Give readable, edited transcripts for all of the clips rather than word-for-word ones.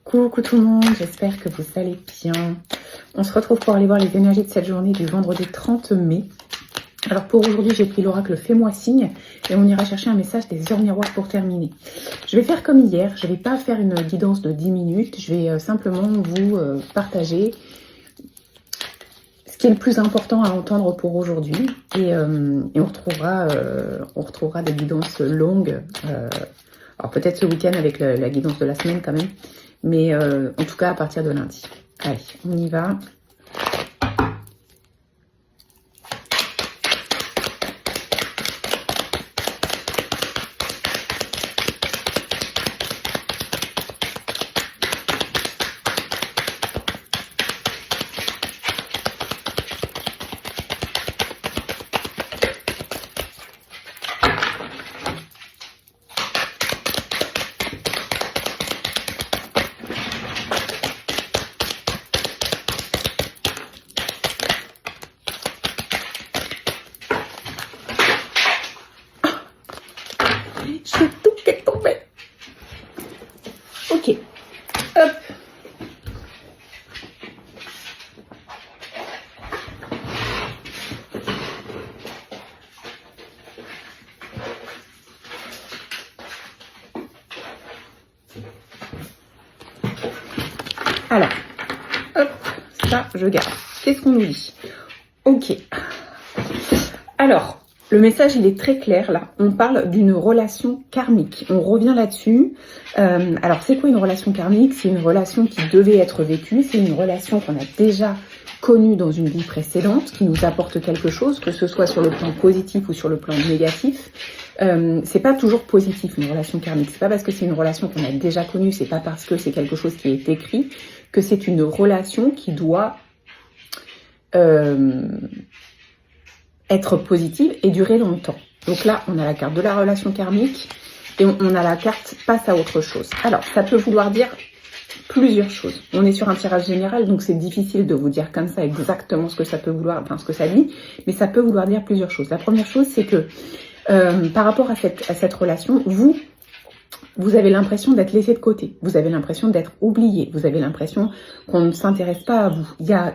Coucou tout le monde, j'espère que vous allez bien. On se retrouve pour aller voir les énergies de cette journée du vendredi 30 mai. Alors pour aujourd'hui, j'ai pris l'oracle Fais-moi signe et on ira chercher un message des heures miroirs pour terminer. Je vais faire comme hier, je ne vais pas faire une guidance de 10 minutes, je vais simplement vous partager ce qui est le plus important à entendre pour aujourd'hui et on retrouvera des guidances longues. Alors peut-être ce week-end avec la guidance de la semaine quand même, mais en tout cas à partir de lundi. Allez, on y va. J'ai tout qui est tombé. Ok. Hop. Alors, hop, ça je garde. Qu'est-ce qu'on nous dit? Ok. Alors, le message, il est très clair, là. On parle d'une relation karmique. On revient là-dessus. Alors, c'est quoi une relation karmique? C'est une relation qui devait être vécue. C'est une relation qu'on a déjà connue dans une vie précédente, qui nous apporte quelque chose, que ce soit sur le plan positif ou sur le plan négatif. C'est pas toujours positif, une relation karmique. C'est pas parce que c'est une relation qu'on a déjà connue, c'est pas parce que c'est quelque chose qui est écrit, que c'est une relation qui doit être positive et durer longtemps. Donc là, on a la carte de la relation karmique et on a la carte passe à autre chose. Alors, ça peut vouloir dire plusieurs choses. On est sur un tirage général, donc c'est difficile de vous dire comme ça exactement ce que ça peut vouloir, enfin ce que ça dit, mais ça peut vouloir dire plusieurs choses. La première chose, c'est que par rapport à cette relation, vous avez l'impression d'être laissé de côté, vous avez l'impression d'être oublié, vous avez l'impression qu'on ne s'intéresse pas à vous. Il y a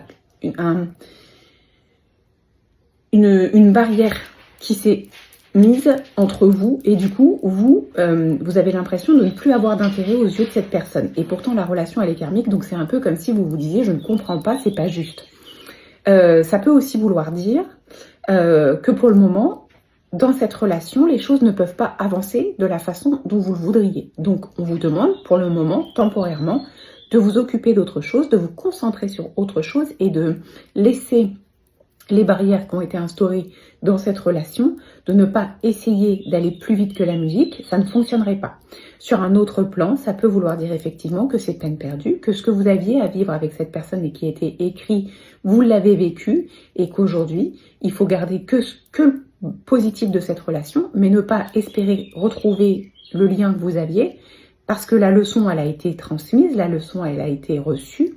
une barrière qui s'est mise entre vous et du coup, vous avez l'impression de ne plus avoir d'intérêt aux yeux de cette personne. Et pourtant, la relation, elle est karmique, donc c'est un peu comme si vous vous disiez « je ne comprends pas, c'est pas juste ». Ça peut aussi vouloir dire que pour le moment, dans cette relation, les choses ne peuvent pas avancer de la façon dont vous le voudriez. Donc, on vous demande, pour le moment, temporairement, de vous occuper d'autre chose, de vous concentrer sur autre chose et de laisser les barrières qui ont été instaurées dans cette relation, de ne pas essayer d'aller plus vite que la musique, ça ne fonctionnerait pas. Sur un autre plan, ça peut vouloir dire effectivement que c'est peine perdue, que ce que vous aviez à vivre avec cette personne et qui était écrit, vous l'avez vécu et qu'aujourd'hui, il faut garder que le positif de cette relation, mais ne pas espérer retrouver le lien que vous aviez, parce que la leçon, elle a été transmise, la leçon, elle a été reçue.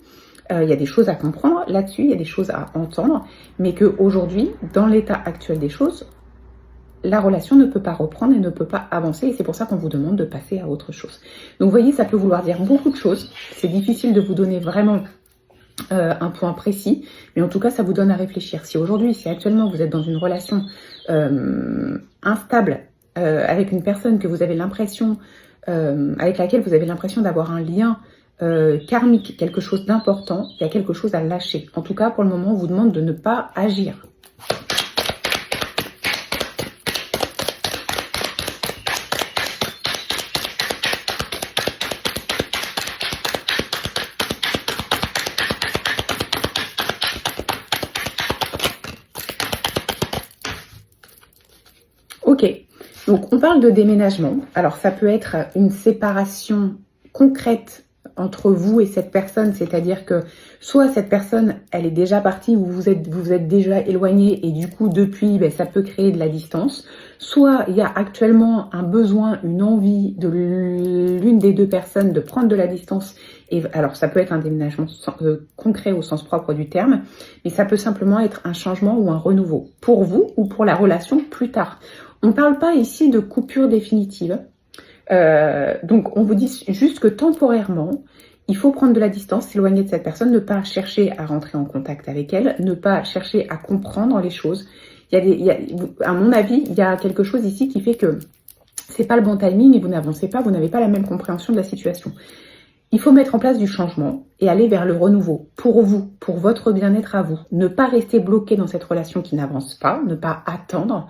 Il y a des choses à comprendre là-dessus, il y a des choses à entendre, mais qu'aujourd'hui, dans l'état actuel des choses, la relation ne peut pas reprendre et ne peut pas avancer, et c'est pour ça qu'on vous demande de passer à autre chose. Donc vous voyez, ça peut vouloir dire beaucoup de choses, c'est difficile de vous donner vraiment un point précis, mais en tout cas, ça vous donne à réfléchir. Si aujourd'hui, si actuellement vous êtes dans une relation instable avec une personne que vous avez l'impression, avec laquelle vous avez l'impression d'avoir un lien karmique, quelque chose d'important, il y a quelque chose à lâcher. En tout cas, pour le moment, on vous demande de ne pas agir. Ok, donc on parle de déménagement. Alors ça peut être une séparation concrète entre vous et cette personne, c'est-à-dire que soit cette personne, elle est déjà partie, vous vous êtes déjà éloigné et du coup depuis, ça peut créer de la distance, soit il y a actuellement un besoin, une envie de l'une des deux personnes de prendre de la distance, et alors ça peut être un déménagement concret au sens propre du terme, mais ça peut simplement être un changement ou un renouveau, pour vous ou pour la relation plus tard. On ne parle pas ici de coupure définitive. Donc on vous dit juste que temporairement, il faut prendre de la distance, s'éloigner de cette personne, ne pas chercher à rentrer en contact avec elle, ne pas chercher à comprendre les choses. À mon avis, il y a quelque chose ici qui fait que c'est pas le bon timing et vous n'avancez pas, vous n'avez pas la même compréhension de la situation. Il faut mettre en place du changement et aller vers le renouveau pour vous, pour votre bien-être à vous. Ne pas rester bloqué dans cette relation qui n'avance pas, ne pas attendre.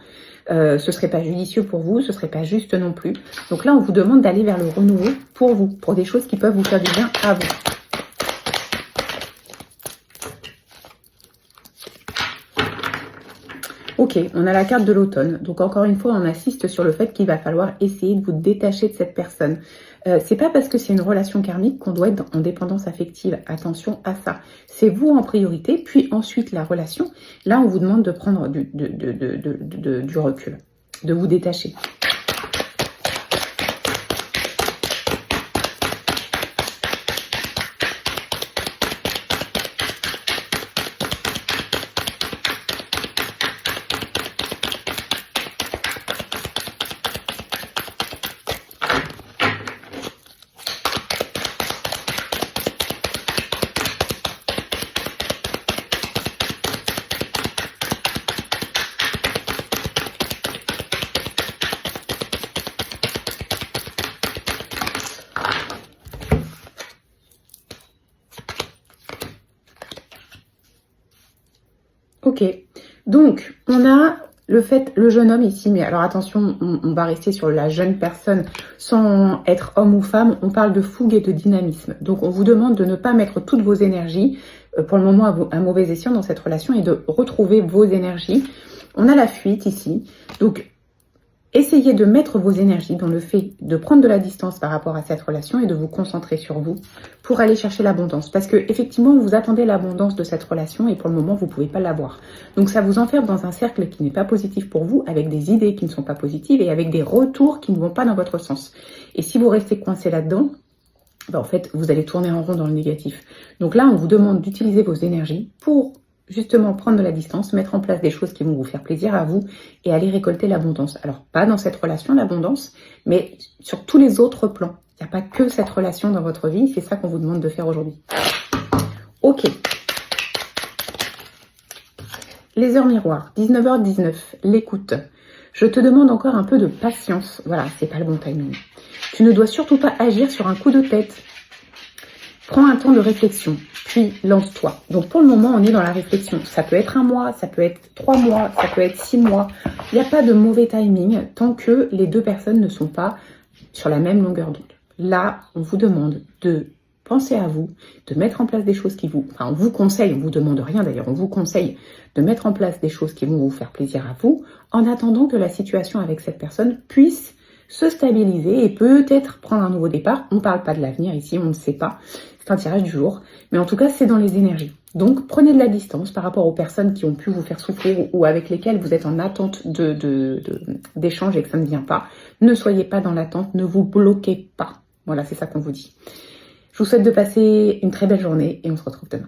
Ce serait pas judicieux pour vous, ce serait pas juste non plus. Donc là, on vous demande d'aller vers le renouveau pour vous, pour des choses qui peuvent vous faire du bien à vous. Ok, on a la carte de l'automne. Donc encore une fois, on insiste sur le fait qu'il va falloir essayer de vous détacher de cette personne. C'est pas parce que c'est une relation karmique qu'on doit être en dépendance affective. Attention à ça. C'est vous en priorité, puis ensuite la relation. Là, on vous demande de prendre du recul, de vous détacher. Ok, donc on a le jeune homme ici, mais alors attention, on va rester sur la jeune personne sans être homme ou femme, on parle de fougue et de dynamisme. Donc on vous demande de ne pas mettre toutes vos énergies, pour le moment à mauvais escient dans cette relation, et de retrouver vos énergies. On a la fuite ici, donc essayez de mettre vos énergies dans le fait de prendre de la distance par rapport à cette relation et de vous concentrer sur vous pour aller chercher l'abondance. Parce que effectivement, vous attendez l'abondance de cette relation et pour le moment, vous ne pouvez pas l'avoir. Donc ça vous enferme dans un cercle qui n'est pas positif pour vous, avec des idées qui ne sont pas positives et avec des retours qui ne vont pas dans votre sens. Et si vous restez coincé là-dedans, en fait, vous allez tourner en rond dans le négatif. Donc là, on vous demande d'utiliser vos énergies pour justement prendre de la distance, mettre en place des choses qui vont vous faire plaisir à vous et aller récolter l'abondance. Alors, pas dans cette relation, l'abondance, mais sur tous les autres plans. Il n'y a pas que cette relation dans votre vie, c'est ça qu'on vous demande de faire aujourd'hui. Ok. Les heures miroirs, 19h19, l'écoute. Je te demande encore un peu de patience. Voilà, c'est pas le bon timing. Tu ne dois surtout pas agir sur un coup de tête. Prends un temps de réflexion, puis lance-toi. Donc pour le moment, on est dans la réflexion. Ça peut être 1 mois, ça peut être 3 mois, ça peut être 6 mois. Il n'y a pas de mauvais timing tant que les deux personnes ne sont pas sur la même longueur d'onde. Là, on vous demande de penser à vous, de mettre en place des choses qui vous... Enfin, on vous conseille, on ne vous demande rien d'ailleurs, on vous conseille de mettre en place des choses qui vont vous faire plaisir à vous, en attendant que la situation avec cette personne puisse se stabiliser et peut-être prendre un nouveau départ. On ne parle pas de l'avenir ici, on ne sait pas. C'est un tirage du jour. Mais en tout cas, c'est dans les énergies. Donc, prenez de la distance par rapport aux personnes qui ont pu vous faire souffrir ou avec lesquelles vous êtes en attente d'échange et que ça ne vient pas. Ne soyez pas dans l'attente, ne vous bloquez pas. Voilà, c'est ça qu'on vous dit. Je vous souhaite de passer une très belle journée et on se retrouve demain.